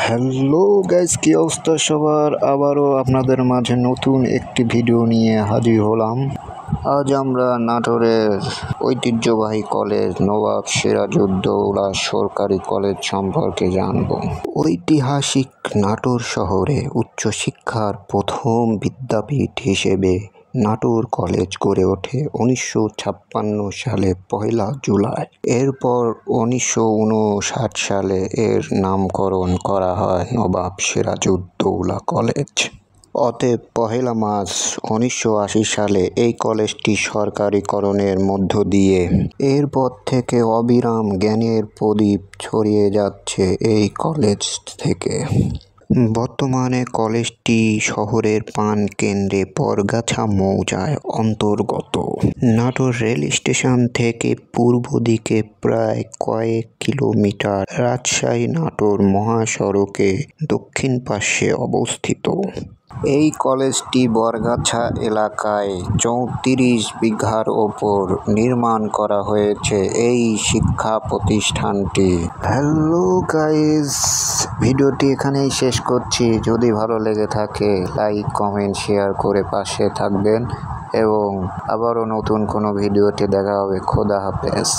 Hello guys, কি অবস্থা সবার? আবারও আপনাদের মাঝে নতুন একটি ভিডিও নিয়ে হাজির হলাম। আজ আমরা নাটোরের ঐতিহ্যবাহী কলেজ নবাব সিরাজউদ্দৌলা সরকারি কলেজ সম্পর্কে জানব। ঐতিহাসিক নাটোর শহরে উচ্চশিক্ষার প্রথম বিদ্যাপীঠ হিসেবে নাটোর কলেজ গড়ে ওঠে 1956 সালে 1 জুলাই। এরপর 1959 সালে এর নামকরণ করা হয় নবাব সিরাজউদ্দৌলা কলেজ। অতএব 1 মার্চ 1980 সালে এই কলেজটি সরকারিকরণের মধ্য দিয়ে এরপর থেকে অবিরাম জ্ঞানের প্রদীপ ছড়িয়ে যাচ্ছে এই কলেজ থেকে। বর্তমানে কলেজটি শহরের প্রাণকেন্দ্রে বরগাছা মৌজায় অন্তর্গত। নাটোর রেল স্টেশন থেকে পূর্ব দিকে প্রায় কয়েক কিলোমিটার রাজশাহী-নাটোর মহাসড়কে দক্ষিণ পাশে অবস্থিত। এই কলেজটি বরগাছা এলাকায় 34 বিঘার ওপর নির্মাণ করা হয়েছে এই শিক্ষা প্রতিষ্ঠানটি। হ্যালো গাইস, ভিডিওটি এখানেই শেষ করছি। যদি ভালো লেগে থাকে লাইক, কমেন্ট, শেয়ার করে পাশে থাকবেন এবং আবারও নতুন কোনো ভিডিওতে দেখা হবে। খোদা হাফেজ।